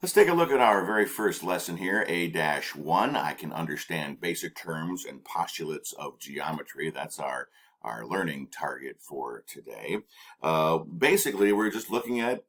Let's take a look at our very first lesson here, A-1. I can understand basic terms and postulates of geometry. That's our learning target for today. Basically, we're just looking at,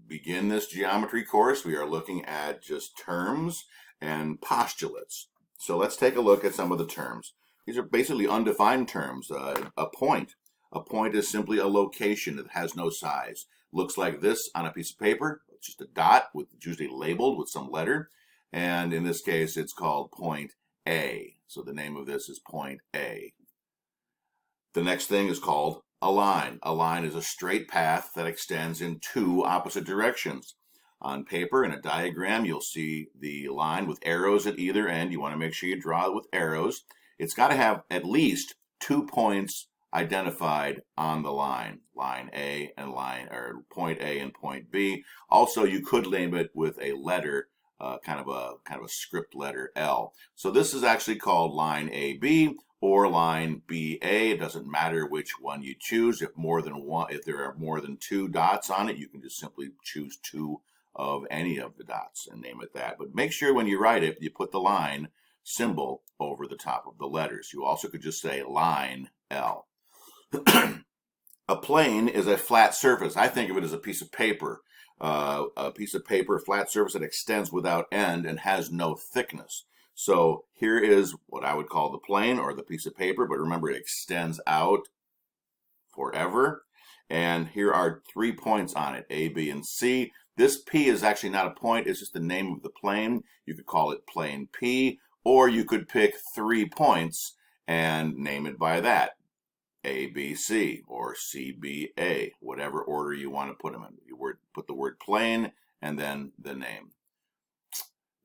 begin this geometry course, we are looking at just terms and postulates. So let's take a look at some of the terms. These are basically undefined terms. A point. A point is simply a location that has no size. Looks like this on a piece of paper. It's just a dot, with usually labeled with some letter. And in this case, it's called point A. So the name of this is point A. The next thing is called a line. A line is a straight path that extends in two opposite directions. On paper, in a diagram, you'll see the line with arrows at either end. You want to make sure you draw it with arrows. It's got to have at least 2 points identified on the line A and point A and point B. Also, you could name it with a letter, kind of a script letter L. So this is actually called line AB or line BA. It doesn't matter which one you choose. If there are more than 2 dots on it, you can just simply choose 2 of any of the dots and name it that. But make sure when you write it, you put the line symbol over the top of the letters. You also could just say line L. A plane is a flat surface. I think of it as a piece of paper. A flat surface that extends without end and has no thickness. So here is what I would call the plane or the piece of paper, but remember it extends out forever. And here are 3 points on it, A, B, and C. This P is actually not a point, it's just the name of the plane. You could call it plane P, or you could pick 3 points and name it by that. A, B, C, or C, B, A, whatever order you want to put them in. You put the word plane and then the name.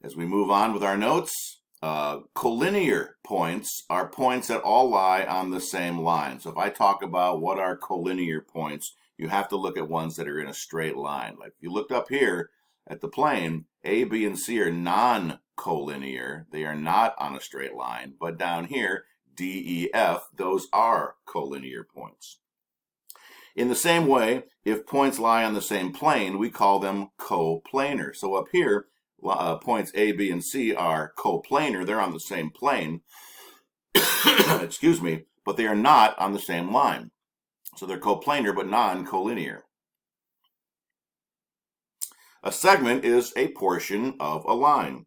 As we move on with our notes, collinear points are points that all lie on the same line. So if I talk about what are collinear points, you have to look at ones that are in a straight line. Like if you looked up here at the plane, A, B, and C are non-collinear. They are not on a straight line. But down here, D, E, F, those are collinear points. In the same way, if points lie on the same plane, we call them coplanar. So up here, points A, B, and C are coplanar. They're on the same plane, excuse me, but they are not on the same line. So they're coplanar but non-collinear. A segment is a portion of a line.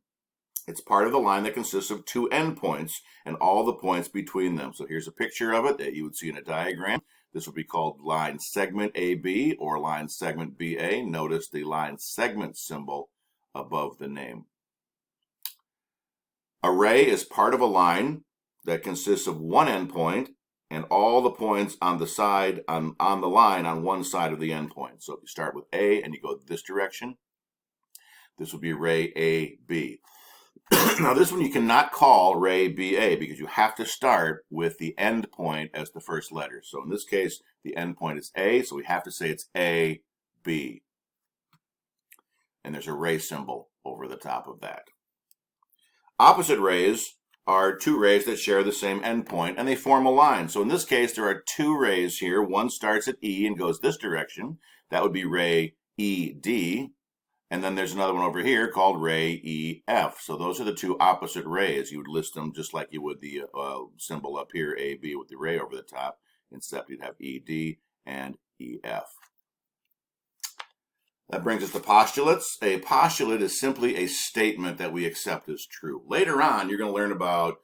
It's part of the line that consists of 2 endpoints and all the points between them. So here's a picture of it that you would see in a diagram. This would be called line segment AB or line segment BA. Notice the line segment symbol above the name. A ray is part of a line that consists of 1 endpoint and all the points on the side on the line on one side of the endpoint. So if you start with A and you go this direction, this would be ray AB. Now this one you cannot call ray BA because you have to start with the end point as the first letter. So in this case, the end point is A, so we have to say it's AB. And there's a ray symbol over the top of that. Opposite rays are 2 rays that share the same endpoint and they form a line. So in this case, there are 2 rays here. One starts at E and goes this direction. That would be ray ED. And then there's another one over here called ray EF. So those are the 2 opposite rays. You would list them just like you would the symbol up here, AB with the ray over the top, except you'd have ED and EF. That brings us to postulates. A postulate is simply a statement that we accept as true. Later on, you're going to learn about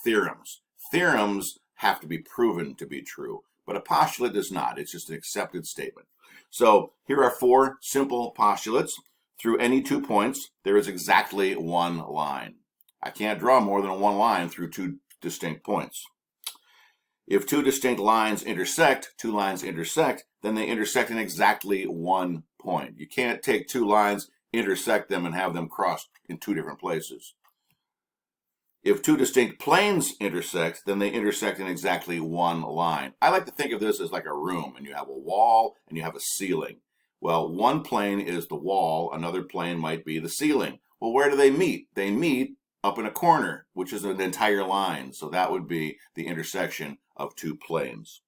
theorems. Theorems have to be proven to be true, but a postulate does not. It's just an accepted statement. So here are 4 simple postulates. Through any 2 points, there is exactly 1 line. I can't draw more than 1 line through 2 distinct points. If 2 distinct lines intersect, 2 lines intersect, then they intersect in exactly 1 point. You can't take 2 lines, intersect them, and have them cross in 2 different places. If 2 distinct planes intersect, then they intersect in exactly 1 line. I like to think of this as like a room, and you have a wall and you have a ceiling. Well, one plane is the wall, another plane might be the ceiling. Well, where do they meet? They meet up in a corner, which is an entire line. So that would be the intersection of 2 planes.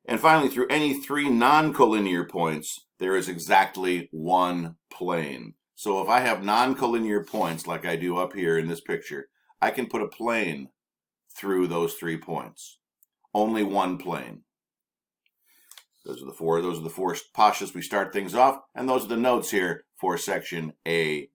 And finally, through any 3 non-collinear points, there is exactly 1 plane. So if I have non-collinear points like I do up here in this picture, I can put a plane through those 3 points. Only one plane. Those are the four postulates we start things off, and those are the notes here for section A1.